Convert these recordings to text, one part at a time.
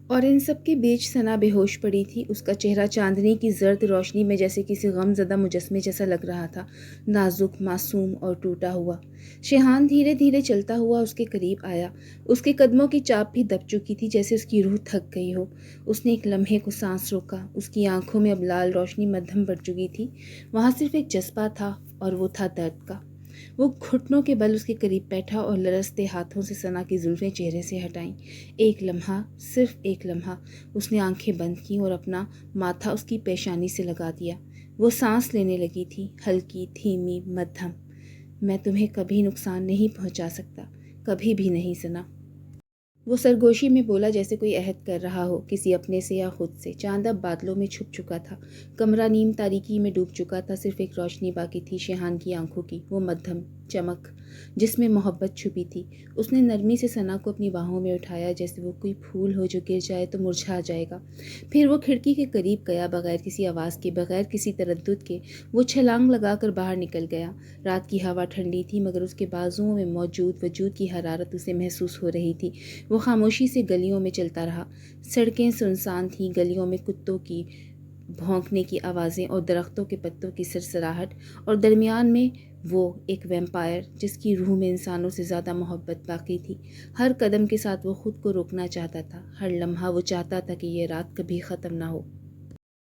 اور ان سب کے بیچ ثنا بے ہوش پڑی تھی۔ اس کا چہرہ چاندنی کی زرد روشنی میں جیسے کسی غم زدہ مجسمے جیسا لگ رہا تھا، نازک، معصوم اور ٹوٹا ہوا۔ شیہان دھیرے دھیرے چلتا ہوا اس کے قریب آیا۔ اس کے قدموں کی چاپ بھی دب چکی تھی، جیسے اس کی روح تھک گئی ہو۔ اس نے ایک لمحے کو سانس روکا۔ اس کی آنکھوں میں اب لال روشنی مدھم پڑ چکی تھی۔ وہاں صرف ایک جذبہ تھا، اور وہ تھا درد کا۔ وہ گھٹنوں کے بل اس کے قریب بیٹھا اور لرزتے ہاتھوں سے ثنا کی زلفیں چہرے سے ہٹائیں۔ ایک لمحہ، صرف ایک لمحہ، اس نے آنکھیں بند کیں اور اپنا ماتھا اس کی پیشانی سے لگا دیا۔ وہ سانس لینے لگی تھی، ہلکی، دھیمی، مدھم۔ میں تمہیں کبھی نقصان نہیں پہنچا سکتا، کبھی بھی نہیں ثنا۔ وہ سرگوشی میں بولا، جیسے کوئی عہد کر رہا ہو، کسی اپنے سے یا خود سے۔ چاند اب بادلوں میں چھپ چکا تھا، کمرہ نیم تاریکی میں ڈوب چکا تھا۔ صرف ایک روشنی باقی تھی، شیہان کی آنکھوں کی، وہ مدھم چمک جس میں محبت چھپی تھی۔ اس نے نرمی سے ثنا کو اپنی باہوں میں اٹھایا، جیسے وہ کوئی پھول ہو جو گر جائے تو مرجھا جائے گا۔ پھر وہ کھڑکی کے قریب گیا، بغیر کسی آواز کے، بغیر کسی تردد کے۔ وہ چھلانگ لگا کر باہر نکل گیا۔ رات کی ہوا ٹھنڈی تھی، مگر اس کے بازوؤں میں موجود وجود کی حرارت اسے محسوس ہو رہی تھی۔ وہ خاموشی سے گلیوں میں چلتا رہا۔ سڑکیں سنسان تھیں، گلیوں میں کتوں کی بھونکنے کی آوازیں اور درختوں کے پتوں کی سرسراہٹ، اور درمیان میں وہ ایک ویمپائر جس کی روح میں انسانوں سے زیادہ محبت باقی تھی۔ ہر قدم کے ساتھ وہ خود کو روکنا چاہتا تھا، ہر لمحہ وہ چاہتا تھا کہ یہ رات کبھی ختم نہ ہو۔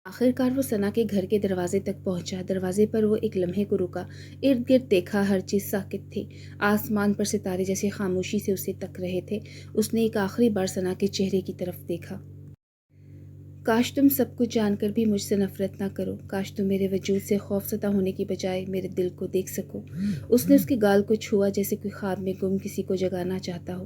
آخر کار وہ ثنا کے گھر کے دروازے تک پہنچا۔ دروازے پر وہ ایک لمحے کو رکا، ارد گرد دیکھا، ہر چیز ساکت تھی۔ آسمان پر ستارے جیسے خاموشی سے اسے تک رہے تھے۔ اس نے ایک آخری بار ثنا کے چہرے کی طرف دیکھا۔ کاش تم سب کچھ جان کر بھی مجھ سے نفرت نہ کرو، کاش تم میرے وجود سے خوفزدہ ہونے کی بجائے میرے دل کو دیکھ سکو۔ اس نے اس کے گال کو چھوا، جیسے کوئی خواب میں گم کسی کو جگانا چاہتا ہو۔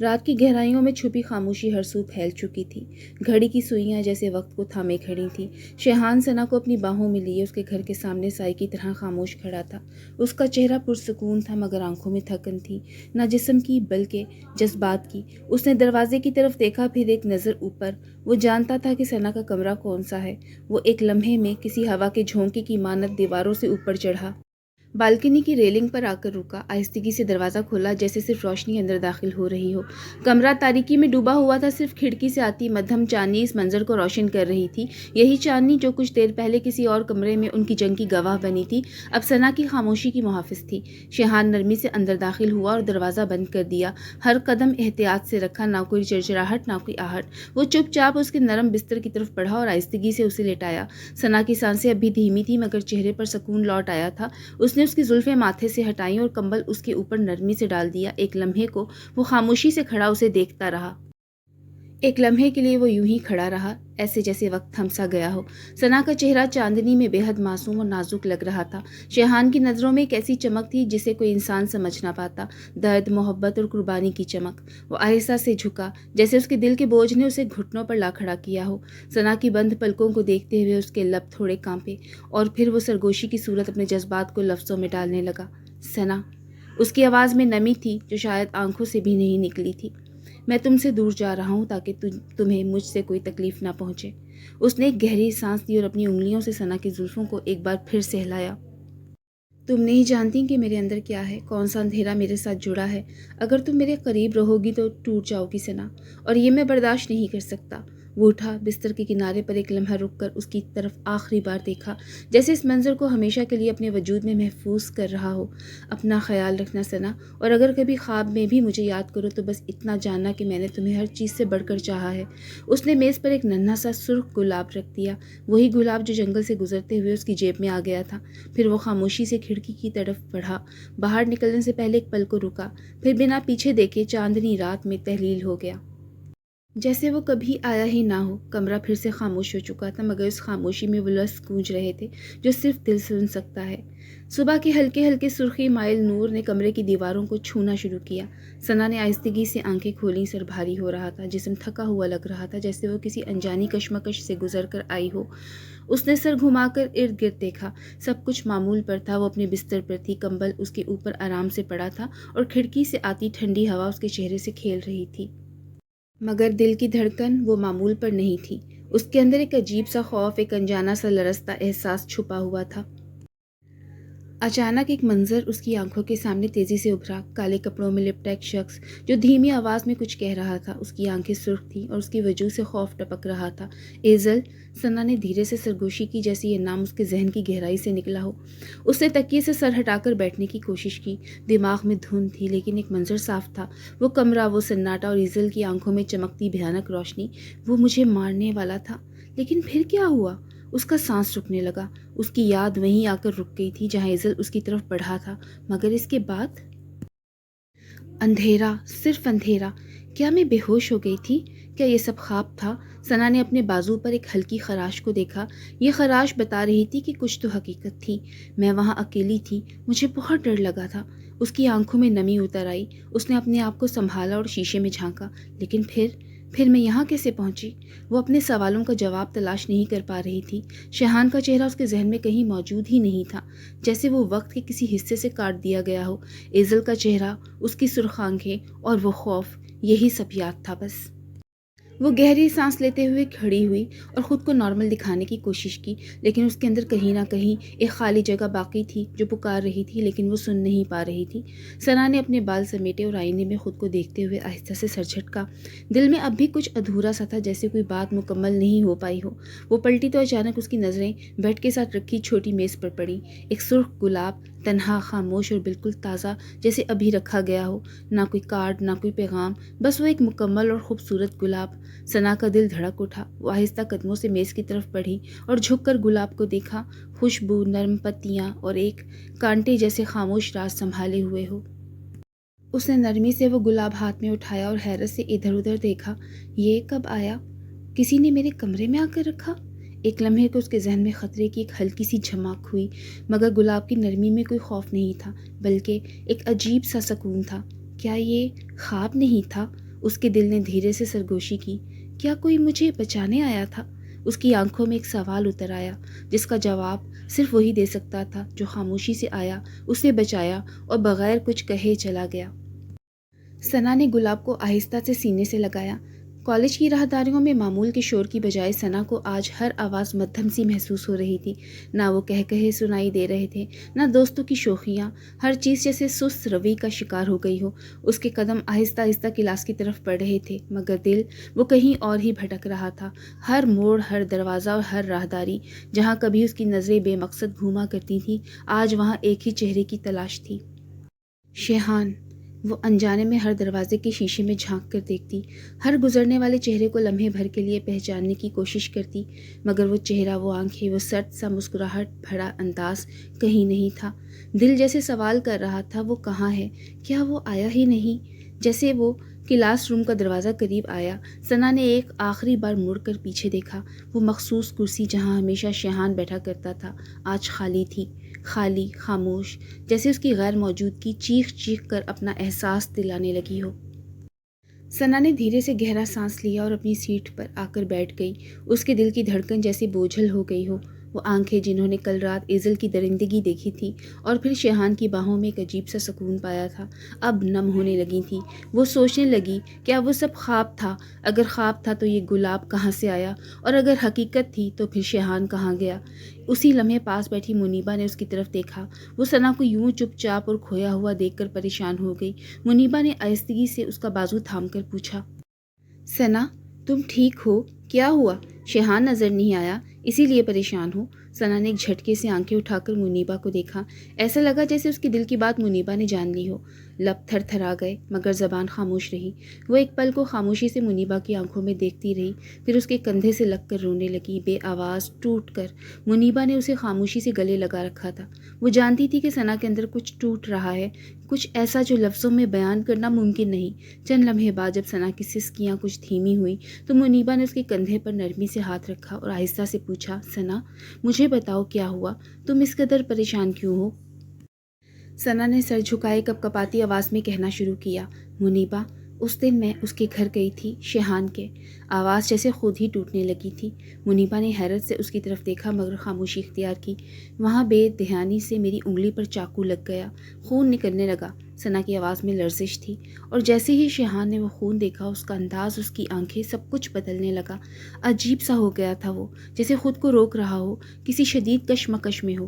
رات کی گہرائیوں میں چھپی خاموشی ہر سو پھیل چکی تھی۔ گھڑی کی سوئیاں جیسے وقت کو تھامے کھڑی تھیں۔ شیہان ثنا کو اپنی باہوں میں لیے اس کے گھر کے سامنے سائی کی طرح خاموش کھڑا تھا۔ اس کا چہرہ پرسکون تھا، مگر آنکھوں میں تھکن تھی، نہ جسم کی بلکہ جذبات کی۔ اس نے دروازے کی طرف دیکھا، پھر ایک نظر اوپر۔ وہ جانتا تھا کہ ثنا کا کمرہ کون سا ہے۔ وہ ایک لمحے میں کسی ہوا کے جھونکے کی مانند دیواروں سے اوپر چڑھا۔ بالکنی کی ریلنگ پر آ کر رکا، آہستگی سے دروازہ کھولا، جیسے صرف روشنی اندر داخل ہو رہی ہو۔ کمرہ تاریکی میں ڈوبا ہوا تھا، صرف کھڑکی سے آتی مدھم چاندنی اس منظر کو روشن کر رہی تھی۔ یہی چاندنی جو کچھ دیر پہلے کسی اور کمرے میں ان کی جنگ کی گواہ بنی تھی، اب ثنا کی خاموشی کی محافظ تھی۔ شیہان نرمی سے اندر داخل ہوا اور دروازہ بند کر دیا۔ ہر قدم احتیاط سے رکھا، نہ کوئی چرچراہٹ، نہ کوئی آہٹ۔ وہ چپ چاپ اس کے نرم بستر کی طرف بڑھا اور آہستگی سے اسے لٹایا۔ ثنا کی سانسیں اب بھی دھیمی تھیں، مگر چہرے پر سکون لوٹ آیا تھا۔ اس نے اس کی زلفیں ماتھے سے ہٹائیں اور کمبل اس کے اوپر نرمی سے ڈال دیا۔ ایک لمحے کو وہ خاموشی سے کھڑا اسے دیکھتا رہا۔ ایک لمحے کے لیے وہ یوں ہی کھڑا رہا، ایسے جیسے وقت تھم سا گیا ہو۔ ثنا کا چہرہ چاندنی میں بے حد معصوم اور نازک لگ رہا تھا۔ شیہان کی نظروں میں ایک ایسی چمک تھی جسے کوئی انسان سمجھ نہ پاتا، درد، محبت اور قربانی کی چمک۔ وہ آہستہ سے جھکا، جیسے اس کے دل کے بوجھ نے اسے گھٹنوں پر لا کھڑا کیا ہو۔ ثنا کی بند پلکوں کو دیکھتے ہوئے اس کے لب تھوڑے کانپے، اور پھر وہ سرگوشی کی صورت اپنے جذبات کو لفظوں میں ڈالنے لگا۔ ثنا، اس کی آواز میں نمی تھی جو شاید آنکھوں سے بھی نہیں نکلی تھی۔ میں تم سے دور جا رہا ہوں تاکہ تمہیں مجھ سے کوئی تکلیف نہ پہنچے۔ اس نے ایک گہری سانس لی اور اپنی انگلیوں سے ثنا کی زلفوں کو ایک بار پھر سہلایا۔ تم نہیں جانتی کہ میرے اندر کیا ہے، کون سا اندھیرا میرے ساتھ جڑا ہے۔ اگر تم میرے قریب رہو گی تو ٹوٹ جاؤ گی ثنا، اور یہ میں برداشت نہیں کر سکتا۔ وہ اٹھا، بستر کے کنارے پر ایک لمحہ رک کر اس کی طرف آخری بار دیکھا، جیسے اس منظر کو ہمیشہ کے لیے اپنے وجود میں محفوظ کر رہا ہو۔ اپنا خیال رکھنا ثنا، اور اگر کبھی خواب میں بھی مجھے یاد کرو تو بس اتنا جاننا کہ میں نے تمہیں ہر چیز سے بڑھ کر چاہا ہے۔ اس نے میز پر ایک ننھا سا سرخ گلاب رکھ دیا، وہی گلاب جو جنگل سے گزرتے ہوئے اس کی جیب میں آ گیا تھا۔ پھر وہ خاموشی سے کھڑکی کی طرف بڑھا، باہر نکلنے سے پہلے ایک پل کو رکا، پھر بنا پیچھے دیکھے چاندنی رات میں تحلیل ہو گیا، جیسے وہ کبھی آیا ہی نہ ہو۔ کمرہ پھر سے خاموش ہو چکا تھا، مگر اس خاموشی میں وہ لفظ گونج رہے تھے جو صرف دل سن سکتا ہے۔ صبح کے ہلکے ہلکے سرخی مائل نور نے کمرے کی دیواروں کو چھونا شروع کیا۔ ثنا نے آہستگی سے آنکھیں کھولیں، سر بھاری ہو رہا تھا، جسم تھکا ہوا لگ رہا تھا، جیسے وہ کسی انجانی کشمکش سے گزر کر آئی ہو۔ اس نے سر گھما کر ارد گرد دیکھا، سب کچھ معمول پر تھا۔ وہ اپنے بستر پر تھی، کمبل اس کے اوپر آرام سے پڑا تھا، اور کھڑکی سے آتی ٹھنڈی ہوا اس کے چہرے سے کھیل رہی تھی۔ مگر دل کی دھڑکن وہ معمول پر نہیں تھی۔ اس کے اندر ایک عجیب سا خوف، ایک انجانا سا لرزتا احساس چھپا ہوا تھا۔ اچانک ایک منظر اس کی آنکھوں کے سامنے تیزی سے ابھرا۔ کالے کپڑوں میں لپٹا ایک شخص جو دھیمی آواز میں کچھ کہہ رہا تھا۔ اس کی آنکھیں سرخ تھیں اور اس کی وجہ سے خوف ٹپک رہا تھا۔ ایزل! ثنا نے دھیرے سے سرگوشی کی، جیسے یہ نام اس کے ذہن کی گہرائی سے نکلا ہو۔ اس نے تکیے سے سر ہٹا کر بیٹھنے کی کوشش کی۔ دماغ میں دھند تھی، لیکن ایک منظر صاف تھا۔ وہ کمرہ، وہ سناٹا اور ایزل کی آنکھوں میں چمکتی بھیانک روشنی۔ وہ مجھے مارنے والا تھا۔ لیکن پھر کیا ہوا؟ اس کا سانس رکنے لگا۔ اس کی یاد وہیں آ کر رک گئی تھی جہاں ایزل اس کی طرف بڑھا تھا، مگر اس کے بعد اندھیرا، صرف اندھیرا۔ کیا میں بے ہوش ہو گئی تھی؟ کیا یہ سب خواب تھا؟ ثنا نے اپنے بازو پر ایک ہلکی خراش کو دیکھا۔ یہ خراش بتا رہی تھی کہ کچھ تو حقیقت تھی۔ میں وہاں اکیلی تھی، مجھے بہت ڈر لگا تھا۔ اس کی آنکھوں میں نمی اتر آئی۔ اس نے اپنے آپ کو سنبھالا اور شیشے میں جھانکا۔ لیکن پھر میں یہاں کیسے پہنچی؟ وہ اپنے سوالوں کا جواب تلاش نہیں کر پا رہی تھی۔ شیحان کا چہرہ اس کے ذہن میں کہیں موجود ہی نہیں تھا، جیسے وہ وقت کے کسی حصے سے کاٹ دیا گیا ہو۔ ایزل کا چہرہ، اس کی سرخ آنکھیں اور وہ خوف، یہی سب یاد تھا بس۔ وہ گہری سانس لیتے ہوئے کھڑی ہوئی اور خود کو نارمل دکھانے کی کوشش کی، لیکن اس کے اندر کہیں نہ کہیں ایک خالی جگہ باقی تھی جو پکار رہی تھی، لیکن وہ سن نہیں پا رہی تھی۔ ثنا نے اپنے بال سمیٹے اور آئینے میں خود کو دیکھتے ہوئے آہستہ سے سر جھٹکا۔ دل میں اب بھی کچھ ادھورا سا تھا، جیسے کوئی بات مکمل نہیں ہو پائی ہو۔ وہ پلٹی تو اچانک اس کی نظریں بیڈ کے ساتھ رکھی چھوٹی میز پر پڑیں۔ ایک سرخ گلاب، تنہا، خاموش اور بالکل تازہ، جیسے ابھی رکھا گیا ہو۔ نہ کوئی کارڈ، نہ کوئی پیغام، بس وہ ایک مکمل اور خوبصورت گلاب۔ ثنا کا دل دھڑک اٹھا۔ وہ آہستہ قدموں سے میز کی طرف بڑھی اور جھک کر گلاب کو دیکھا۔ خوشبو، نرم پتیاں اور ایک کانٹے جیسے خاموش راز سنبھالے ہوئے ہو۔ اس نے نرمی سے وہ گلاب ہاتھ میں اٹھایا اور حیرت سے ادھر ادھر دیکھا۔ یہ کب آیا؟ کسی نے میرے کمرے میں آ کر رکھا؟ ایک لمحے کو اس کے ذہن میں خطرے کی ایک ہلکی سی جھمک ہوئی، مگر گلاب کی نرمی میں کوئی خوف نہیں تھا، بلکہ ایک عجیب سا سکون تھا۔ کیا یہ خواب نہیں تھا؟ اس کے دل نے دھیرے سے سرگوشی کی۔ کیا کوئی مجھے بچانے آیا تھا؟ اس کی آنکھوں میں ایک سوال اتر آیا، جس کا جواب صرف وہی دے سکتا تھا جو خاموشی سے آیا، اسے بچایا اور بغیر کچھ کہے چلا گیا۔ ثنا نے گلاب کو آہستہ سے سینے سے لگایا۔ کالج کی راہداریوں میں معمول کے شور کی بجائے ثنا کو آج ہر آواز مدھم سی محسوس ہو رہی تھی۔ نہ وہ کہے سنائی دے رہے تھے، نہ دوستوں کی شوخیاں۔ ہر چیز جیسے سست روی کا شکار ہو گئی ہو۔ اس کے قدم آہستہ آہستہ کلاس کی طرف بڑھ رہے تھے، مگر دل وہ کہیں اور ہی بھٹک رہا تھا۔ ہر موڑ، ہر دروازہ اور ہر راہداری، جہاں کبھی اس کی نظریں بے مقصد گھوما کرتی تھیں، آج وہاں ایک ہی چہرے کی تلاش تھی، شیحان۔ وہ انجانے میں ہر دروازے کے شیشے میں جھانک کر دیکھتی، ہر گزرنے والے چہرے کو لمحے بھر کے لیے پہچاننے کی کوشش کرتی، مگر وہ چہرہ، وہ آنکھیں، وہ سرد سا مسکراہٹ بھرا انداز کہیں نہیں تھا۔ دل جیسے سوال کر رہا تھا، وہ کہاں ہے؟ کیا وہ آیا ہی نہیں؟ جیسے وہ کلاس روم کا دروازہ قریب آیا، ثنا نے ایک آخری بار مڑ کر پیچھے دیکھا۔ وہ مخصوص کرسی جہاں ہمیشہ شیحان بیٹھا کرتا تھا، آج خالی تھی، خالی، خاموش، جیسے اس کی غیر موجودگی چیخ چیخ کر اپنا احساس دلانے لگی ہو۔ ثنا نے دھیرے سے گہرا سانس لیا اور اپنی سیٹ پر آ کر بیٹھ گئی۔ اس کے دل کی دھڑکن جیسے بوجھل ہو گئی ہو۔ وہ آنکھیں جنہوں نے کل رات ایزل کی درندگی دیکھی تھی اور پھر شیحان کی باہوں میں ایک عجیب سا سکون پایا تھا، اب نم ہونے لگی تھیں۔ وہ سوچنے لگی، کیا وہ سب خواب تھا؟ اگر خواب تھا تو یہ گلاب کہاں سے آیا؟ اور اگر حقیقت تھی تو پھر شیحان کہاں گیا؟ اسی لمحے پاس بیٹھی منیبا نے اس کی طرف دیکھا۔ وہ ثنا کو یوں چپ چاپ اور کھویا ہوا دیکھ کر پریشان ہو گئی۔ منیبا نے آہستگی سے اس کا بازو تھام کر پوچھا، ثنا، تم ٹھیک ہو؟ کیا ہوا؟ شیحان نظر نہیں آیا، اسی لیے پریشان ہو؟ ثنا نے ایک جھٹکے سے آنکھیں اٹھا کر منیبا کو دیکھا۔ ایسا لگا جیسے اس کے دل کی بات منیبا نے جان لی ہو۔ لب تھر تھرا گئے، مگر زبان خاموش رہی۔ وہ ایک پل کو خاموشی سے منیبا کی آنکھوں میں دیکھتی رہی، پھر اس کے کندھے سے لگ کر رونے لگی، بے آواز، ٹوٹ کر۔ منیبا نے اسے خاموشی سے گلے لگا رکھا تھا۔ وہ جانتی تھی کہ ثنا کے اندر کچھ ٹوٹ رہا ہے، کچھ ایسا جو لفظوں میں بیان کرنا ممکن نہیں۔ چند لمحے بعد جب ثنا کی سسکیاں کچھ دھیمی ہوئی تو منیبا نے اس کے کندھے پر نرمی سے ہاتھ رکھا اور آہستہ سے پوچھا، ثنا، مجھے بتاؤ کیا ہوا؟ تم اس قدر پریشان کیوں ہو؟ ثنا نے سر جھکائے کپ کپاتی آواز میں کہنا شروع کیا، منیبا، اس دن میں اس کے گھر گئی تھی، شیحان کے۔ آواز جیسے خود ہی ٹوٹنے لگی تھی۔ منیبا نے حیرت سے اس کی طرف دیکھا مگر خاموشی اختیار کی۔ وہاں بے دھیانی سے میری انگلی پر چاقو لگ گیا، خون نکلنے لگا۔ ثنا کی آواز میں لرزش تھی، اور جیسے ہی شیحان نے وہ خون دیکھا، اس کا انداز، اس کی آنکھیں، سب کچھ بدلنے لگا۔ عجیب سا ہو گیا تھا وہ، جیسے خود کو روک رہا ہو، کسی شدید کشمکش میں ہو۔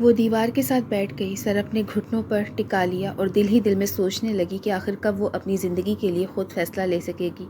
وہ دیوار کے ساتھ بیٹھ گئی، سر اپنے گھٹنوں پر ٹکا لیا اور دل ہی دل میں سوچنے لگی کہ آخر کب وہ اپنی زندگی کے لیے خود فیصلہ لے سکے گی۔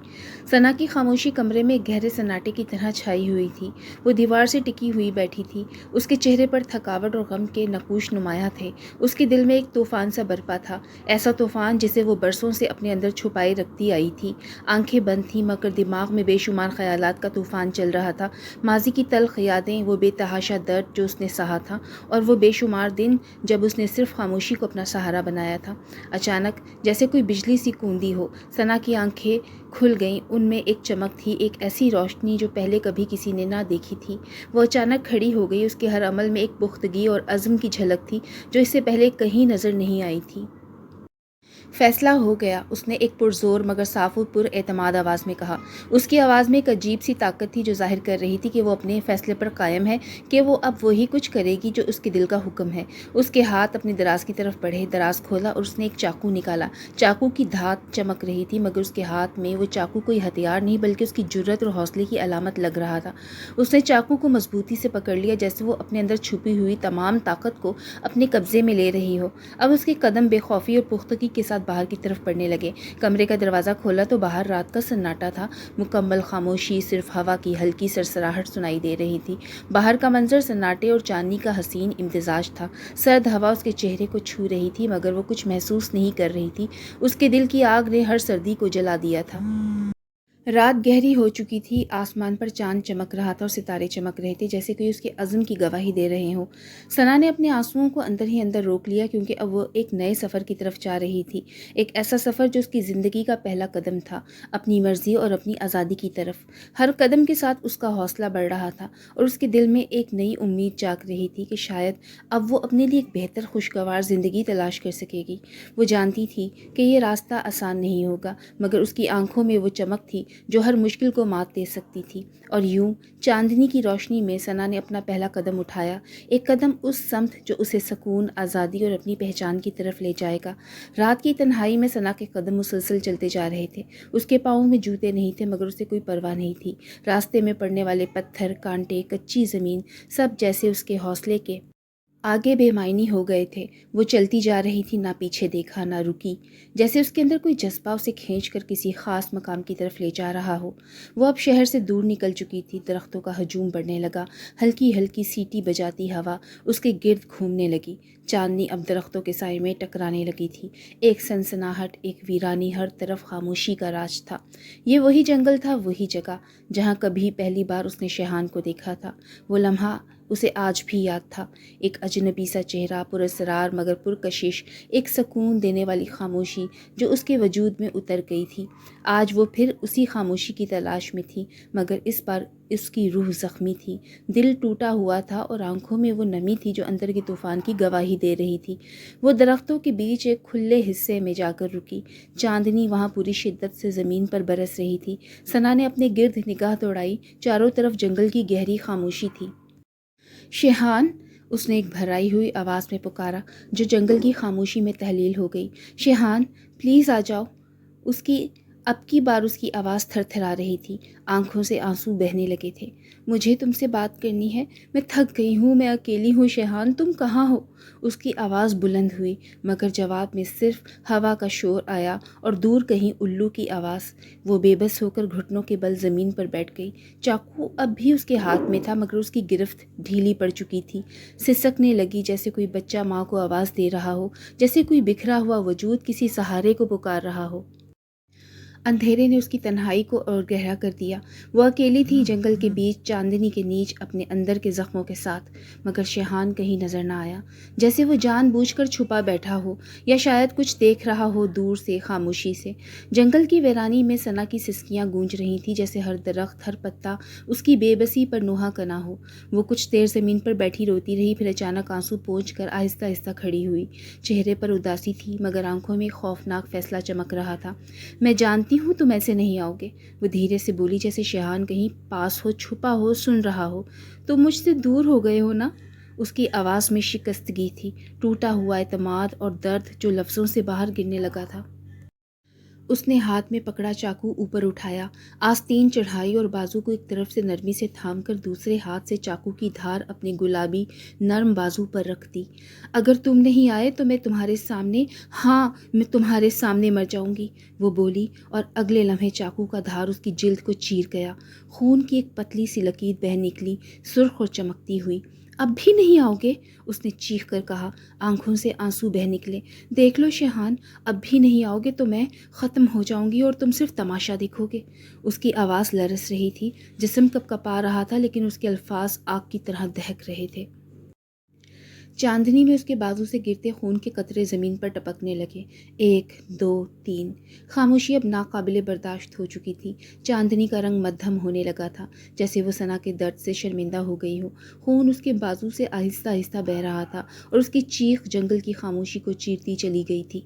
ثنا کی خاموشی کمرے میں ایک گہرے سناٹے کی طرح چھائی ہوئی تھی۔ وہ دیوار سے ٹکی ہوئی بیٹھی تھی، اس کے چہرے پر تھکاوٹ اور غم کے نقوش نمایاں تھے۔ اس کے دل میں ایک طوفان سا برپا تھا، ایسا طوفان جسے وہ برسوں سے اپنے اندر چھپائے رکھتی آئی تھی۔ آنکھیں بند تھیں مگر دماغ میں بے شمار خیالات کا طوفان چل رہا تھا، ماضی کی تلخ یادیں، وہ بے تحاشا درد جو اس نے سہا تھا، اور وہ بے شمار دن جب اس نے صرف خاموشی کو اپنا سہارا بنایا تھا۔ اچانک جیسے کوئی بجلی سی کوندی ہو، ثنا کی آنکھیں کھل گئیں۔ ان میں ایک چمک تھی، ایک ایسی روشنی جو پہلے کبھی کسی نے نہ دیکھی تھی۔ وہ اچانک کھڑی ہو گئی، اس کے ہر عمل میں ایک پختگی اور عزم کی جھلک تھی جو اس سے پہلے کہیں نظر نہیں آئی تھی۔ فیصلہ ہو گیا، اس نے ایک پرزور مگر صاف و پر اعتماد آواز میں کہا۔ اس کی آواز میں ایک عجیب سی طاقت تھی جو ظاہر کر رہی تھی کہ وہ اپنے فیصلے پر قائم ہے، کہ وہ اب وہی کچھ کرے گی جو اس کے دل کا حکم ہے۔ اس کے ہاتھ اپنے دراز کی طرف بڑھے، دراز کھولا اور اس نے ایک چاقو نکالا۔ چاقو کی دھات چمک رہی تھی مگر اس کے ہاتھ میں وہ چاقو کوئی ہتھیار نہیں بلکہ اس کی جرأت اور حوصلے کی علامت لگ رہا تھا۔ اس نے چاقو کو مضبوطی سے پکڑ لیا جیسے وہ اپنے اندر چھپی ہوئی تمام طاقت کو اپنے قبضے میں لے رہی ہو۔ اب اس کے قدم بے خوفی اور پختگی کے ساتھ باہر کی طرف بڑھنے لگے۔ کمرے کا دروازہ کھولا تو باہر رات کا سناٹا تھا، مکمل خاموشی، صرف ہوا کی ہلکی سرسراہٹ سنائی دے رہی تھی۔ باہر کا منظر سناٹے اور چاندنی کا حسین امتزاج تھا۔ سرد ہوا اس کے چہرے کو چھو رہی تھی مگر وہ کچھ محسوس نہیں کر رہی تھی۔ اس کے دل کی آگ نے ہر سردی کو جلا دیا تھا۔ رات گہری ہو چکی تھی، آسمان پر چاند چمک رہا تھا اور ستارے چمک رہے تھے جیسے کوئی اس کے عزم کی گواہی دے رہے ہوں۔ ثنا نے اپنے آنسوؤں کو اندر ہی اندر روک لیا کیونکہ اب وہ ایک نئے سفر کی طرف جا رہی تھی، ایک ایسا سفر جو اس کی زندگی کا پہلا قدم تھا، اپنی مرضی اور اپنی آزادی کی طرف۔ ہر قدم کے ساتھ اس کا حوصلہ بڑھ رہا تھا اور اس کے دل میں ایک نئی امید جاگ رہی تھی کہ شاید اب وہ اپنے لیے ایک بہتر خوشگوار زندگی تلاش کر سکے گی۔ وہ جانتی تھی کہ یہ راستہ آسان نہیں ہوگا مگر اس کی آنکھوں میں وہ چمک تھی جو ہر مشکل کو مات دے سکتی تھی۔ اور یوں چاندنی کی روشنی میں ثنا نے اپنا پہلا قدم اٹھایا، ایک قدم اس سمت جو اسے سکون، آزادی اور اپنی پہچان کی طرف لے جائے گا۔ رات کی تنہائی میں ثنا کے قدم مسلسل چلتے جا رہے تھے۔ اس کے پاؤں میں جوتے نہیں تھے مگر اسے کوئی پرواہ نہیں تھی۔ راستے میں پڑنے والے پتھر، کانٹے، کچی زمین، سب جیسے اس کے حوصلے کے آگے بے معنی ہو گئے تھے۔ وہ چلتی جا رہی تھی، نہ پیچھے دیکھا نہ رکی، جیسے اس کے اندر کوئی جذبہ اسے کھینچ کر کسی خاص مقام کی طرف لے جا رہا ہو۔ وہ اب شہر سے دور نکل چکی تھی، درختوں کا ہجوم بڑھنے لگا، ہلکی ہلکی سیٹی بجاتی ہوا اس کے گرد گھومنے لگی۔ چاندنی اب درختوں کے سائے میں ٹکرانے لگی تھی، ایک سنسناہٹ، ایک ویرانی، ہر طرف خاموشی کا راج تھا۔ یہ وہی جنگل تھا، وہی جگہ جہاں کبھی پہلی بار اس نے شیہان کو دیکھا تھا۔ وہ لمحہ اسے آج بھی یاد تھا، ایک اجنبی سا چہرہ، پراسرار مگر پرکشش، ایک سکون دینے والی خاموشی جو اس کے وجود میں اتر گئی تھی۔ آج وہ پھر اسی خاموشی کی تلاش میں تھی مگر اس بار اس کی روح زخمی تھی، دل ٹوٹا ہوا تھا اور آنکھوں میں وہ نمی تھی جو اندر کے طوفان کی گواہی دے رہی تھی۔ وہ درختوں کے بیچ ایک کھلے حصے میں جا کر رکی، چاندنی وہاں پوری شدت سے زمین پر برس رہی تھی۔ ثنا نے اپنے گرد نگاہ دوڑائی، چاروں طرف جنگل کی گہری خاموشی تھی۔ شیہان، اس نے ایک بھرائی ہوئی آواز میں پکارا جو جنگل کی خاموشی میں تحلیل ہو گئی۔ شیہان، پلیز آ جاؤ۔ اب کی بار اس کی آواز تھر تھرا رہی تھی، آنکھوں سے آنسو بہنے لگے تھے۔ مجھے تم سے بات کرنی ہے، میں تھک گئی ہوں، میں اکیلی ہوں شیہان، تم کہاں ہو؟ اس کی آواز بلند ہوئی مگر جواب میں صرف ہوا کا شور آیا اور دور کہیں الو کی آواز۔ وہ بے بس ہو کر گھٹنوں کے بل زمین پر بیٹھ گئی۔ چاقو اب بھی اس کے ہاتھ میں تھا مگر اس کی گرفت ڈھیلی پڑ چکی تھی، سسکنے لگی جیسے کوئی بچہ ماں کو آواز دے رہا ہو، جیسے کوئی بکھرا ہوا وجود کسی سہارے کو پکار رہا ہو۔ اندھیرے نے اس کی تنہائی کو اور گہرا کر دیا۔ وہ اکیلی تھی جنگل کے بیچ، چاندنی کے نیچ، اپنے اندر کے زخموں کے ساتھ، مگر شیہان کہیں نظر نہ آیا، جیسے وہ جان بوجھ کر چھپا بیٹھا ہو یا شاید کچھ دیکھ رہا ہو دور سے، خاموشی سے۔ جنگل کی ویرانی میں ثنا کی سسکیاں گونج رہی تھیں جیسے ہر درخت، ہر پتا اس کی بے بسی پر نوحہ کنا ہو۔ وہ کچھ دیر زمین پر بیٹھی روتی رہی، پھر اچانک آنسو پونچھ کر آہستہ آہستہ کھڑی ہوئی۔ چہرے پر اداسی تھی مگر آنکھوں میں خوفناک فیصلہ چمک رہا تھا۔ میں جانتی ہوں تم ایسے نہیں آؤ گے، وہ دھیرے سے بولی جیسے شیہان کہیں پاس ہو، چھپا ہو، سن رہا ہو۔ تم مجھ سے دور ہو گئے ہو نا؟ اس کی آواز میں شکستگی تھی، ٹوٹا ہوا اعتماد اور درد جو لفظوں سے باہر گرنے لگا تھا۔ اس نے ہاتھ میں پکڑا چاقو اوپر اٹھایا، آستین چڑھائی اور بازو کو ایک طرف سے نرمی سے تھام کر دوسرے ہاتھ سے چاقو کی دھار اپنے گلابی نرم بازو پر رکھ دی۔ اگر تم نہیں آئے تو میں تمہارے سامنے، ہاں میں تمہارے سامنے مر جاؤں گی، وہ بولی، اور اگلے لمحے چاقو کا دھار اس کی جلد کو چیر گیا۔ خون کی ایک پتلی سی لکیر بہہ نکلی، سرخ اور چمکتی ہوئی۔ اب بھی نہیں آؤ گے؟ اس نے چیخ کر کہا، آنکھوں سے آنسو بہہ نکلے۔ دیکھ لو شیحان، اب بھی نہیں آؤ گے تو میں ختم ہو جاؤں گی اور تم صرف تماشا دیکھو گے۔ اس کی آواز لرز رہی تھی، جسم کپ کپا رہا تھا، لیکن اس کے الفاظ آگ کی طرح دہک رہے تھے۔ چاندنی میں اس کے بازو سے گرتے خون کے قطرے زمین پر ٹپکنے لگے۔ 1 2 3۔ خاموشی اب ناقابل برداشت ہو چکی تھی۔ چاندنی کا رنگ مدھم ہونے لگا تھا، جیسے وہ ثنا کے درد سے شرمندہ ہو گئی ہو۔ خون اس کے بازو سے آہستہ آہستہ بہہ رہا تھا اور اس کی چیخ جنگل کی خاموشی کو چیرتی چلی گئی تھی۔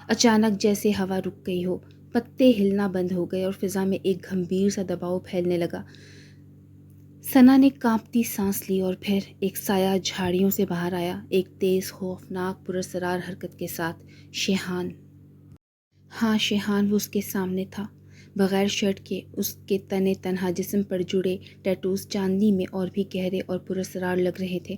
اچانک جیسے ہوا رک گئی ہو، پتے ہلنا بند ہو گئے اور فضا میں ایک گھمبیر سا دباؤ پھیلنے لگا۔ ثنا نے کانپتی سانس لی اور پھر ایک سایہ جھاڑیوں سے باہر آیا، ایک تیز خوفناک پراسرار حرکت کے ساتھ۔ شیحان! ہاں شیحان، وہ اس کے سامنے تھا، بغیر شرٹ کے۔ اس کے تنے تنہا جسم پر جڑے ٹیٹوز چاندنی میں اور بھی گہرے اور پراسرار لگ رہے تھے۔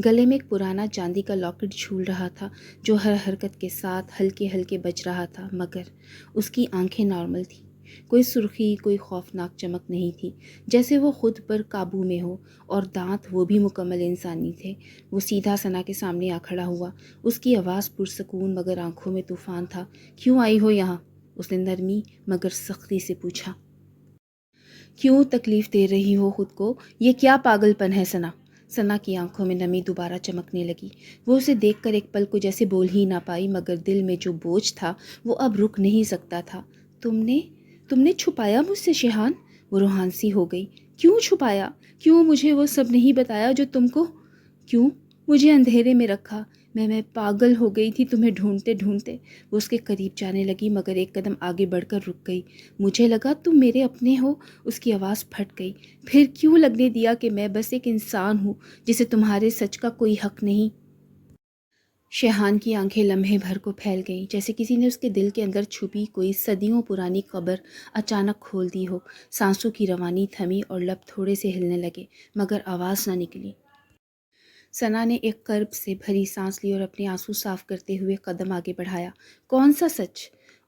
گلے میں ایک پرانا چاندی کا لاکٹ جھول رہا تھا جو ہر حرکت کے ساتھ ہلکے ہلکے بج رہا تھا، مگر اس کی آنکھیں نارمل تھیں۔ کوئی سرخی، کوئی خوفناک چمک نہیں تھی، جیسے وہ خود پر قابو میں ہو، اور دانت وہ بھی مکمل انسانی تھے۔ وہ سیدھا ثنا کے سامنے آ کھڑا ہوا، اس کی آواز پرسکون مگر آنکھوں میں طوفان تھا۔ کیوں آئی ہو یہاں؟ اس نے نرمی مگر سختی سے پوچھا۔ کیوں تکلیف دے رہی ہو خود کو؟ یہ کیا پاگل پن ہے ثنا؟ ثنا کی آنکھوں میں نمی دوبارہ چمکنے لگی۔ وہ اسے دیکھ کر ایک پل کو جیسے بول ہی نہ پائی، مگر دل میں جو بوجھ تھا وہ اب رک نہیں سکتا تھا۔ تم نے چھپایا مجھ سے شیحان؟ وہ روحان سی ہو گئی۔ کیوں چھپایا؟ کیوں مجھے وہ سب نہیں بتایا جو تم کو؟ کیوں مجھے اندھیرے میں رکھا؟ میں پاگل ہو گئی تھی تمہیں ڈھونڈتے ڈھونڈتے۔ وہ اس کے قریب جانے لگی مگر ایک قدم آگے بڑھ کر رک گئی۔ مجھے لگا تم میرے اپنے ہو۔ اس کی آواز پھٹ گئی۔ پھر کیوں لگنے دیا کہ میں بس ایک انسان ہوں جسے تمہارے سچ کا کوئی حق نہیں؟ شیحان کی آنکھیں لمحے بھر کو پھیل گئیں، جیسے کسی نے اس کے دل کے اندر چھپی کوئی صدیوں پرانی قبر اچانک کھول دی ہو۔ سانسوں کی روانی تھمی اور لب تھوڑے سے ہلنے لگے، مگر آواز نہ نکلی۔ ثنا نے ایک کرب سے بھری سانس لی اور اپنے آنسو صاف کرتے ہوئے قدم آگے بڑھایا۔ کون سا سچ؟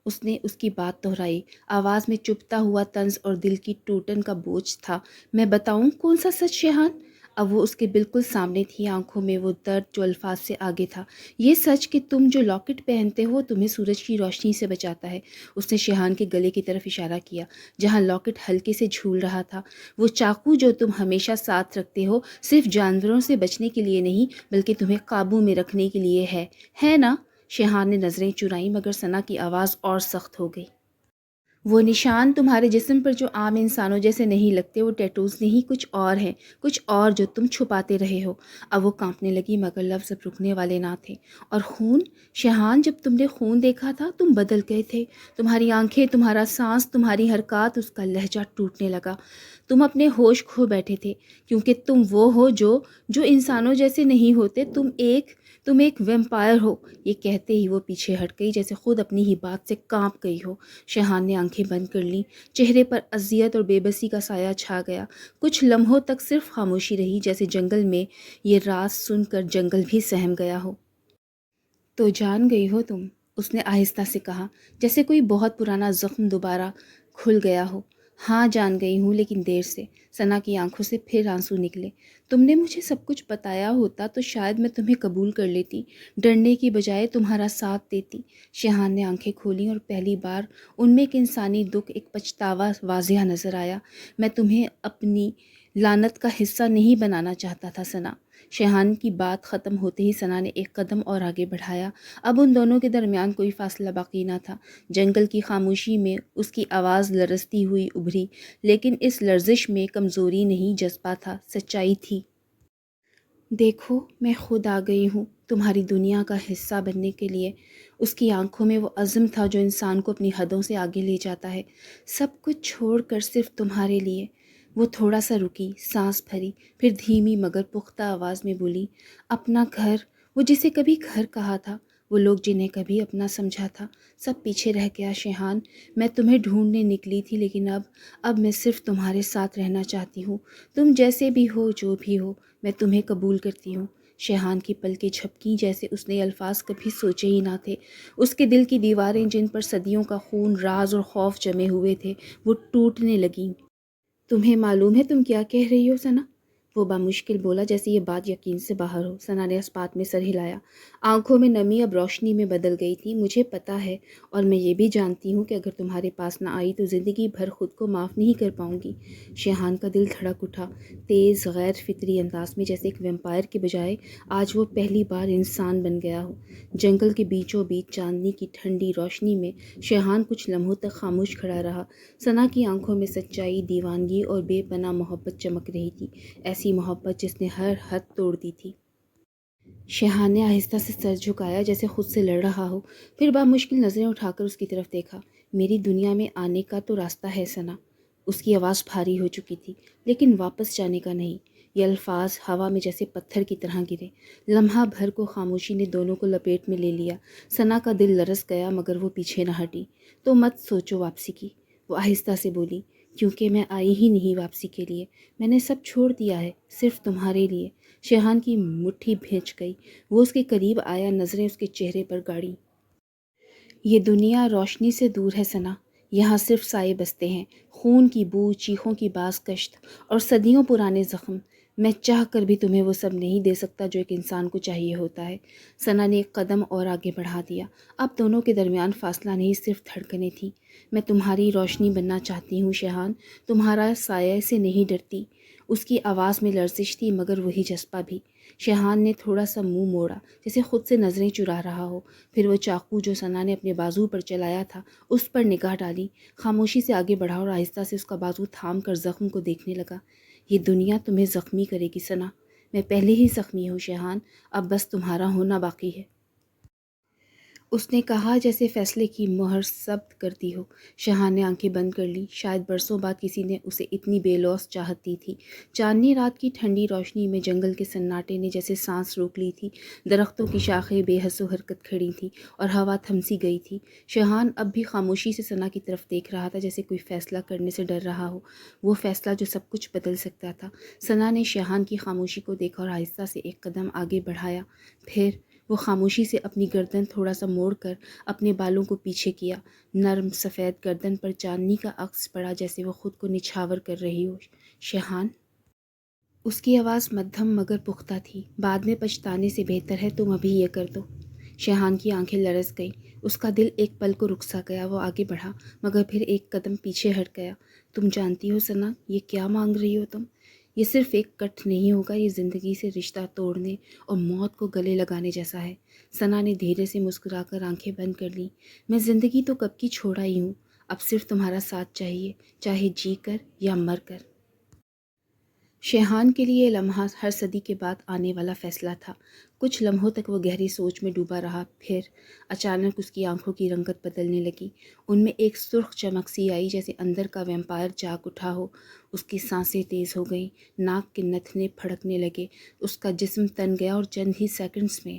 اس نے اس کی بات دہرائی، آواز میں چپتا ہوا طنز اور دل کی ٹوٹن کا بوجھ تھا۔ میں بتاؤں کون سا سچ شیحان؟ اب وہ اس کے بالکل سامنے تھی، آنکھوں میں وہ درد جو الفاظ سے آگے تھا۔ یہ سچ کہ تم جو لاکٹ پہنتے ہو تمہیں سورج کی روشنی سے بچاتا ہے۔ اس نے شیحان کے گلے کی طرف اشارہ کیا، جہاں لاکٹ ہلکے سے جھول رہا تھا۔ وہ چاقو جو تم ہمیشہ ساتھ رکھتے ہو صرف جانوروں سے بچنے کے لیے نہیں بلکہ تمہیں قابو میں رکھنے کے لیے ہے نا؟ شیحان نے نظریں چرائیں مگر ثنا کی آواز اور سخت ہو گئی۔ وہ نشان تمہارے جسم پر جو عام انسانوں جیسے نہیں لگتے، وہ ٹیٹوز نہیں، کچھ اور ہیں، کچھ اور جو تم چھپاتے رہے ہو۔ اب وہ کانپنے لگی مگر لفظ اب رکنے والے نہ تھے۔ اور خون؟ شیحان، جب تم نے خون دیکھا تھا تم بدل گئے تھے، تمہاری آنکھیں، تمہارا سانس، تمہاری حرکات۔ اس کا لہجہ ٹوٹنے لگا۔ تم اپنے ہوش کھو بیٹھے تھے کیونکہ تم وہ ہو جو انسانوں جیسے نہیں ہوتے، تم ایک ویمپائر ہو۔ یہ کہتے ہی وہ پیچھے ہٹ گئی، جیسے خود اپنی ہی بات سے کانپ گئی ہو۔ شیحان نے آنکھیں بند کر لیں، چہرے پر اذیت اور بے بسی کا سایہ چھا گیا۔ کچھ لمحوں تک صرف خاموشی رہی، جیسے جنگل میں یہ راز سن کر جنگل بھی سہم گیا ہو۔ تو جان گئی ہو تم؟ اس نے آہستہ سے کہا، جیسے کوئی بہت پرانا زخم دوبارہ کھل گیا ہو۔ ہاں جان گئی ہوں، لیکن دیر سے۔ ثنا کی آنکھوں سے پھر آنسو نکلے۔ تم نے مجھے سب کچھ بتایا ہوتا تو شاید میں تمہیں قبول کر لیتی، ڈرنے کی بجائے تمہارا ساتھ دیتی۔ شیحان نے آنکھیں کھولیں اور پہلی بار ان میں ایک انسانی دکھ، ایک پچھتاوا واضح نظر آیا۔ میں تمہیں اپنی لعنت کا حصہ نہیں بنانا چاہتا تھا ثنا۔ شیحان کی بات ختم ہوتے ہی ثنا نے ایک قدم اور آگے بڑھایا۔ اب ان دونوں کے درمیان کوئی فاصلہ باقی نہ تھا۔ جنگل کی خاموشی میں اس کی آواز لرزتی ہوئی ابھری، لیکن اس لرزش میں کمزوری نہیں، جذبہ تھا، سچائی تھی۔ دیکھو میں خود آ گئی ہوں تمہاری دنیا کا حصہ بننے کے لیے۔ اس کی آنکھوں میں وہ عزم تھا جو انسان کو اپنی حدوں سے آگے لے جاتا ہے، سب کچھ چھوڑ کر صرف تمہارے لیے۔ وہ تھوڑا سا رکی، سانس بھری، پھر دھیمی مگر پختہ آواز میں بولی، اپنا گھر، وہ جسے کبھی گھر کہا تھا، وہ لوگ جنہیں کبھی اپنا سمجھا تھا سب پیچھے رہ گیا شیحان۔ میں تمہیں ڈھونڈنے نکلی تھی لیکن اب میں صرف تمہارے ساتھ رہنا چاہتی ہوں۔ تم جیسے بھی ہو، جو بھی ہو، میں تمہیں قبول کرتی ہوں۔ شیحان کی پلکیں جھپکیں جیسے اس نے یہ الفاظ کبھی سوچے ہی نہ تھے۔ اس کے دل کی دیواریں جن پر صدیوں کا خون، راز اور خوف جمے ہوئے تھے وہ ٹوٹنے لگیں۔ تمہیں معلوم ہے تم کیا کہہ رہی ہو ثنا؟ وہ بامشکل بولا جیسے یہ بات یقین سے باہر ہو۔ ثنا نے اس بات میں سر ہلایا۔ آنکھوں میں نمی اب روشنی میں بدل گئی تھی۔ مجھے پتہ ہے اور میں یہ بھی جانتی ہوں کہ اگر تمہارے پاس نہ آئی تو زندگی بھر خود کو معاف نہیں کر پاؤں گی۔ شیحان کا دل دھڑک اٹھا، تیز غیر فطری انداز میں، جیسے ایک ویمپائر کے بجائے آج وہ پہلی بار انسان بن گیا ہو۔ جنگل کے بیچوں بیچ چاندنی کی ٹھنڈی روشنی میں شیحان کچھ لمحوں تک خاموش کھڑا رہا۔ ثنا کی آنکھوں میں سچائی، دیوانگی اور بے پناہ محبت چمک رہی تھی، ایسی محبت جس نے ہر حد توڑ دی تھی۔ شیحان نے آہستہ سے سر جھکایا جیسے خود سے لڑ رہا ہو، پھر بامشکل نظریں اٹھا کر اس کی طرف دیکھا۔ میری دنیا میں آنے کا تو راستہ ہے ثنا۔ اس کی آواز بھاری ہو چکی تھی، لیکن واپس جانے کا نہیں۔ یہ الفاظ ہوا میں جیسے پتھر کی طرح گرے۔ لمحہ بھر کو خاموشی نے دونوں کو لپیٹ میں لے لیا۔ ثنا کا دل لرز گیا مگر وہ پیچھے نہ ہٹی۔ تو مت سوچو واپسی کی، وہ آہستہ سے بولی، کیونکہ میں آئی ہی نہیں واپسی کے لیے۔ میں نے سب چھوڑ دیا ہے صرف تمہارے لیے۔ شیحان کی مٹھی بھینچ گئی۔ وہ اس کے قریب آیا، نظریں اس کے چہرے پر گاڑی۔ یہ دنیا روشنی سے دور ہے ثنا، یہاں صرف سائے بستے ہیں، خون کی بو، چیخوں کی باز گشت اور صدیوں پرانے زخم۔ میں چاہ کر بھی تمہیں وہ سب نہیں دے سکتا جو ایک انسان کو چاہیے ہوتا ہے۔ ثنا نے ایک قدم اور آگے بڑھا دیا۔ اب دونوں کے درمیان فاصلہ نہیں، صرف دھڑکنیں تھیں۔ میں تمہاری روشنی بننا چاہتی ہوں شیحان، تمہارا سایہ سے نہیں ڈرتی۔ اس کی آواز میں لرزش تھی مگر وہی جذبہ بھی۔ شیحان نے تھوڑا سا منہ موڑا جیسے خود سے نظریں چرا رہا ہو، پھر وہ چاقو جو ثنا نے اپنے بازو پر چلایا تھا اس پر نگاہ ڈالی، خاموشی سے آگے بڑھا اور آہستہ سے اس کا بازو تھام کر زخم کو دیکھنے لگا۔ یہ دنیا تمہیں زخمی کرے گی ثنا، میں پہلے ہی زخمی ہوں شیحان، اب بس تمہارا ہونا باقی ہے۔ اس نے کہا جیسے فیصلے کی مہر ثبت کرتی ہو۔ شیحان نے آنکھیں بند کر لیں۔ شاید برسوں بعد کسی نے اسے اتنی بے لوث چاہت دی تھی۔ چاندنی رات کی ٹھنڈی روشنی میں جنگل کے سناٹے نے جیسے سانس روک لی تھی، درختوں کی شاخیں بے حس و حرکت کھڑی تھیں اور ہوا تھم سی گئی تھی۔ شیحان اب بھی خاموشی سے ثنا کی طرف دیکھ رہا تھا جیسے کوئی فیصلہ کرنے سے ڈر رہا ہو، وہ فیصلہ جو سب کچھ بدل سکتا تھا۔ ثنا نے شیحان کی خاموشی کو دیکھا اور آہستہ سے ایک قدم آگے بڑھایا، پھر وہ خاموشی سے اپنی گردن تھوڑا سا موڑ کر اپنے بالوں کو پیچھے کیا۔ نرم سفید گردن پر چاندنی کا عکس پڑا جیسے وہ خود کو نچھاور کر رہی ہو۔ شیحان، اس کی آواز مدھم مگر پختہ تھی، بعد میں پچھتانے سے بہتر ہے تم ابھی یہ کر دو۔ شیحان کی آنکھیں لرز گئیں، اس کا دل ایک پل کو رکسا گیا۔ وہ آگے بڑھا مگر پھر ایک قدم پیچھے ہٹ گیا۔ تم جانتی ہو ثنا یہ کیا مانگ رہی ہو تم؟ یہ صرف ایک کٹ نہیں ہوگا، یہ زندگی سے رشتہ توڑنے اور موت کو گلے لگانے جیسا ہے۔ ثنا نے دھیرے سے مسکرا کر آنکھیں بند کر لیں۔ میں زندگی تو کب کی چھوڑا ہی ہوں، اب صرف تمہارا ساتھ چاہیے، چاہے جی کر یا مر کر۔ شیحان کے لیے یہ لمحہ ہر صدی کے بعد آنے والا فیصلہ تھا۔ کچھ لمحوں تک وہ گہری سوچ میں ڈوبا رہا، پھر اچانک اس کی آنکھوں کی رنگت بدلنے لگی۔ ان میں ایک سرخ چمک سی آئی جیسے اندر کا ویمپائر جاگ اٹھا ہو۔ اس کی سانسیں تیز ہو گئیں، ناک کے نتھنے پھڑکنے لگے، اس کا جسم تن گیا اور چند ہی سیکنڈز میں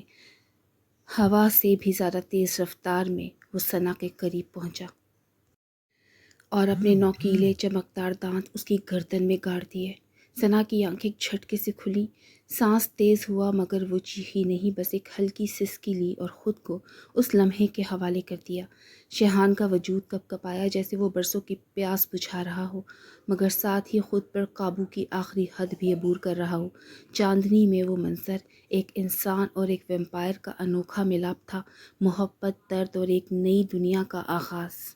ہوا سے بھی زیادہ تیز رفتار میں وہ ثنا کے قریب پہنچا اور اپنے نوکیلے چمکدار دانت اس کی گردن میں گاڑ دیے۔ ثنا کی آنکھیں ایک جھٹکے سے کھلی، سانس تیز ہوا مگر وہ چیخی نہیں، بس ایک ہلکی سسکی لی اور خود کو اس لمحے کے حوالے کر دیا۔ شیحان کا وجود کپ کپایا جیسے وہ برسوں کی پیاس بجھا رہا ہو مگر ساتھ ہی خود پر قابو کی آخری حد بھی عبور کر رہا ہو۔ چاندنی میں وہ منظر ایک انسان اور ایک ویمپائر کا انوکھا ملاپ تھا، محبت، درد اور ایک نئی دنیا کا آغاز۔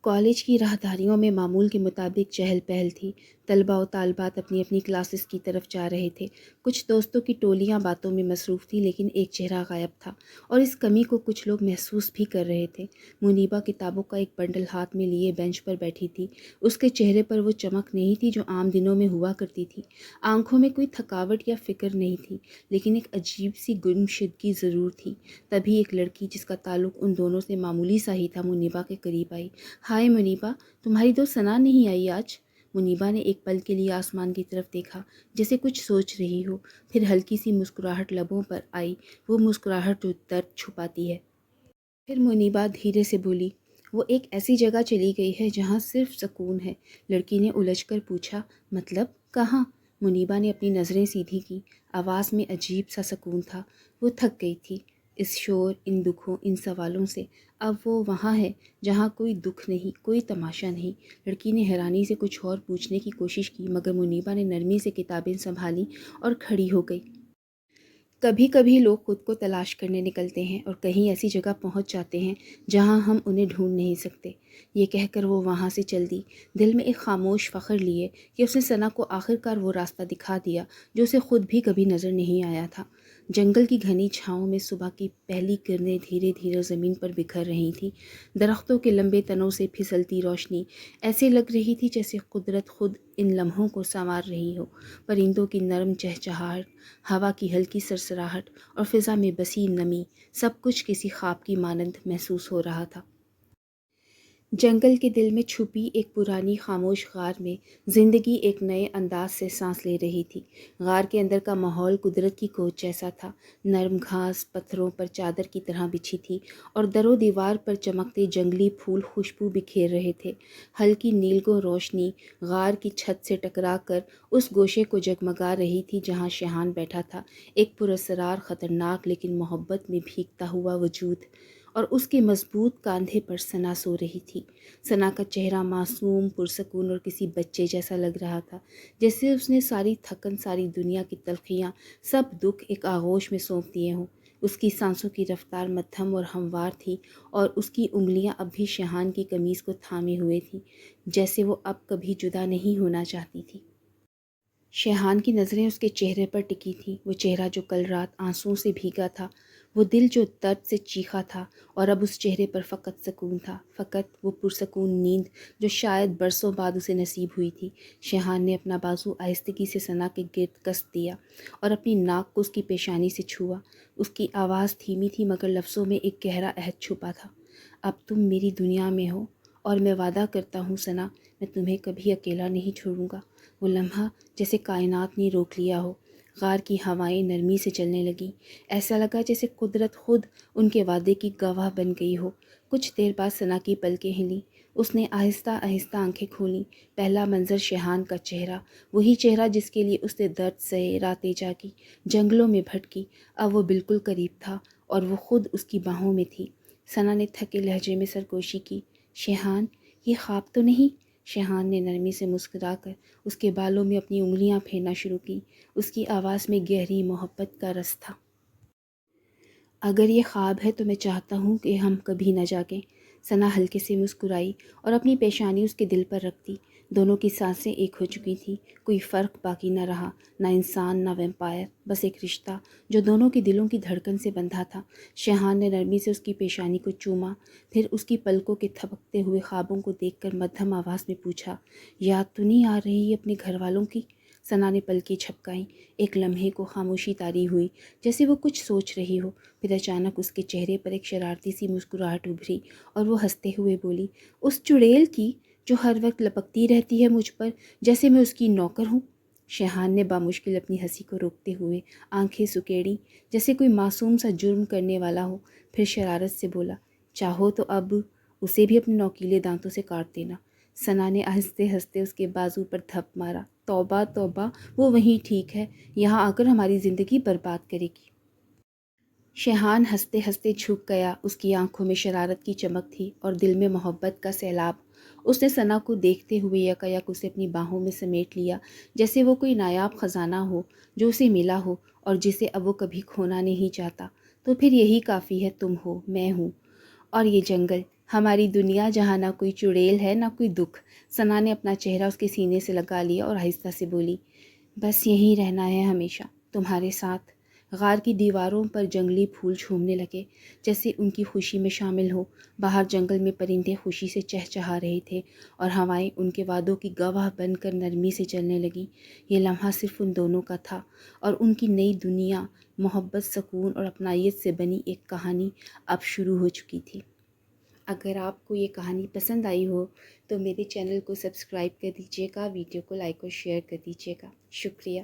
کالج کی راہداریوں میں معمول کے مطابق چہل پہل تھی۔ طلباء و طالبات اپنی اپنی کلاسز کی طرف جا رہے تھے۔ کچھ دوستوں کی ٹولیاں باتوں میں مصروف تھیں لیکن ایک چہرہ غائب تھا اور اس کمی کو کچھ لوگ محسوس بھی کر رہے تھے۔ منیبا کتابوں کا ایک بنڈل ہاتھ میں لیے بینچ پر بیٹھی تھی۔ اس کے چہرے پر وہ چمک نہیں تھی جو عام دنوں میں ہوا کرتی تھی، آنکھوں میں کوئی تھکاوٹ یا فکر نہیں تھی، لیکن ایک عجیب سی گمشدگی ضرور تھی۔ تبھی ایک لڑکی جس کا تعلق ان دونوں سے معمولی سا ہی تھا منیبا کے قریب آئی۔ ہائے منیبا، تمہاری دوست ثنا نہیں آئی آج؟ منیبا نے ایک پل کے لیے آسمان کی طرف دیکھا، جیسے کچھ سوچ رہی ہو، پھر ہلکی سی مسکراہٹ لبوں پر آئی، وہ مسکراہٹ جو درد چھپاتی ہے۔ پھر منیبا دھیرے سے بولی، وہ ایک ایسی جگہ چلی گئی ہے جہاں صرف سکون ہے۔ لڑکی نے الجھ کر پوچھا، مطلب کہاں؟ منیبا نے اپنی نظریں سیدھی کی، آواز میں عجیب سا سکون تھا۔ وہ تھک گئی تھی اس شور، ان دکھوں، ان سوالوں سے۔ اب وہ وہاں ہے جہاں کوئی دکھ نہیں، کوئی تماشا نہیں۔ لڑکی نے حیرانی سے کچھ اور پوچھنے کی کوشش کی، مگر منیبا نے نرمی سے کتابیں سنبھالی اور کھڑی ہو گئی۔ کبھی کبھی لوگ خود کو تلاش کرنے نکلتے ہیں اور کہیں ایسی جگہ پہنچ جاتے ہیں جہاں ہم انہیں ڈھونڈ نہیں سکتے۔ یہ کہہ کر وہ وہاں سے چل دی، دل میں ایک خاموش فخر لیے کہ اس نے ثنا کو آخرکار وہ راستہ دکھا دیا جو اسے خود بھی کبھی نظر نہیں آیا تھا۔ جنگل کی گھنی چھاؤں میں صبح کی پہلی کرنیں دھیرے دھیرے زمین پر بکھر رہی تھیں۔ درختوں کے لمبے تنوں سے پھسلتی روشنی ایسے لگ رہی تھی جیسے قدرت خود ان لمحوں کو سنوار رہی ہو۔ پرندوں کی نرم چہچہاہٹ، ہوا کی ہلکی سرسراہٹ اور فضا میں بسی نمی، سب کچھ کسی خواب کی مانند محسوس ہو رہا تھا۔ جنگل کے دل میں چھپی ایک پرانی خاموش غار میں زندگی ایک نئے انداز سے سانس لے رہی تھی۔ غار کے اندر کا ماحول قدرت کی کوچ جیسا تھا۔ نرم گھاس پتھروں پر چادر کی طرح بچھی تھی اور در و دیوار پر چمکتے جنگلی پھول خوشبو بکھیر رہے تھے۔ ہلکی نیلگوں روشنی غار کی چھت سے ٹکرا کر اس گوشے کو جگمگا رہی تھی جہاں شیحان بیٹھا تھا، ایک پراسرار، خطرناک لیکن محبت میں بھیگتا ہوا وجود، اور اس کے مضبوط کاندھے پر ثنا سو رہی تھی۔ ثنا کا چہرہ معصوم، پرسکون اور کسی بچے جیسا لگ رہا تھا، جیسے اس نے ساری تھکن، ساری دنیا کی تلخیاں، سب دکھ ایک آغوش میں سونپ دیے ہوں۔ اس کی سانسوں کی رفتار مدھم اور ہموار تھی اور اس کی انگلیاں اب بھی شیحان کی قمیض کو تھامے ہوئے تھیں، جیسے وہ اب کبھی جدا نہیں ہونا چاہتی تھی۔ شیحان کی نظریں اس کے چہرے پر ٹکی تھیں، وہ چہرہ جو کل رات آنسوؤں سے بھیگا تھا، وہ دل جو درد سے چیخا تھا، اور اب اس چہرے پر فقط سکون تھا، فقط وہ پرسکون نیند جو شاید برسوں بعد اسے نصیب ہوئی تھی۔ شیحان نے اپنا بازو آہستگی سے ثنا کے گرد کس دیا اور اپنی ناک کو اس کی پیشانی سے چھوا۔ اس کی آواز دھیمی تھی مگر لفظوں میں ایک گہرا عہد چھپا تھا۔ اب تم میری دنیا میں ہو اور میں وعدہ کرتا ہوں ثنا، میں تمہیں کبھی اکیلا نہیں چھوڑوں گا۔ وہ لمحہ جیسے کائنات نے روک لیا ہو۔ غار کی ہوائیں نرمی سے چلنے لگیں، ایسا لگا جیسے قدرت خود ان کے وعدے کی گواہ بن گئی ہو۔ کچھ دیر بعد ثنا کی پلکیں ہلیں، اس نے آہستہ آہستہ آنکھیں کھولیں۔ پہلا منظر شیحان کا چہرہ، وہی چہرہ جس کے لیے اس نے درد سہے، راتیں جاگی، جنگلوں میں بھٹکی، اب وہ بالکل قریب تھا اور وہ خود اس کی باہوں میں تھی۔ ثنا نے تھکے لہجے میں سرگوشی کی، شیحان، یہ خواب تو نہیں؟ شیحان نے نرمی سے مسکرا کر اس کے بالوں میں اپنی انگلیاں پھیرنا شروع کی۔ اس کی آواز میں گہری محبت کا رس تھا۔ اگر یہ خواب ہے تو میں چاہتا ہوں کہ ہم کبھی نہ جاگیں۔ ثنا ہلکے سے مسکرائی اور اپنی پیشانی اس کے دل پر رکھ دی۔ دونوں کی سانسیں ایک ہو چکی تھیں، کوئی فرق باقی نہ رہا، نہ انسان نہ ویمپائر، بس ایک رشتہ جو دونوں کے دلوں کی دھڑکن سے بندھا تھا۔ شیحان نے نرمی سے اس کی پیشانی کو چوما، پھر اس کی پلکوں کے تھپکتے ہوئے خوابوں کو دیکھ کر مدھم آواز میں پوچھا، یاد تو نہیں آ رہی اپنے گھر والوں کی؟ ثنا نے پلکیں جھپکائیں، ایک لمحے کو خاموشی طاری ہوئی، جیسے وہ کچھ سوچ رہی ہو، پھر اچانک اس کے چہرے پر ایک شرارتی سی مسکراہٹ ابھری اور وہ ہنستے ہوئے بولی، اس چڑیل کی جو ہر وقت لپکتی رہتی ہے مجھ پر جیسے میں اس کی نوکر ہوں۔ شیحان نے بامشکل اپنی ہنسی کو روکتے ہوئے آنکھیں سکیڑی جیسے کوئی معصوم سا جرم کرنے والا ہو، پھر شرارت سے بولا، چاہو تو اب اسے بھی اپنے نوکیلے دانتوں سے کاٹ دینا۔ ثنا نے ہنستے ہنستے اس کے بازو پر دھپ مارا، توبہ توبہ، وہ وہیں ٹھیک ہے، یہاں آ کر ہماری زندگی برباد کرے گی۔ شیحان ہنستے ہنستے جھک گیا، اس کی آنکھوں میں شرارت کی چمک تھی اور دل میں محبت کا سیلاب۔ اس نے ثنا کو دیکھتے ہوئے یکایک اسے اپنی باہوں میں سمیٹ لیا، جیسے وہ کوئی نایاب خزانہ ہو جو اسے ملا ہو اور جسے اب وہ کبھی کھونا نہیں چاہتا۔ تو پھر یہی کافی ہے، تم ہو، میں ہوں، اور یہ جنگل، ہماری دنیا جہاں نہ کوئی چڑیل ہے نہ کوئی دکھ۔ ثنا نے اپنا چہرہ اس کے سینے سے لگا لیا اور آہستہ سے بولی، بس یہیں رہنا ہے ہمیشہ، تمہارے ساتھ۔ غار کی دیواروں پر جنگلی پھول جھومنے لگے جیسے ان کی خوشی میں شامل ہو۔ باہر جنگل میں پرندے خوشی سے چہچہا رہے تھے اور ہوائیں ان کے وعدوں کی گواہ بن کر نرمی سے چلنے لگیں۔ یہ لمحہ صرف ان دونوں کا تھا اور ان کی نئی دنیا، محبت، سکون اور اپنائیت سے بنی ایک کہانی اب شروع ہو چکی تھی۔ اگر آپ کو یہ کہانی پسند آئی ہو تو میرے چینل کو سبسکرائب کر دیجیے گا، ویڈیو کو لائک اور شیئر کر دیجیے گا۔ شکریہ۔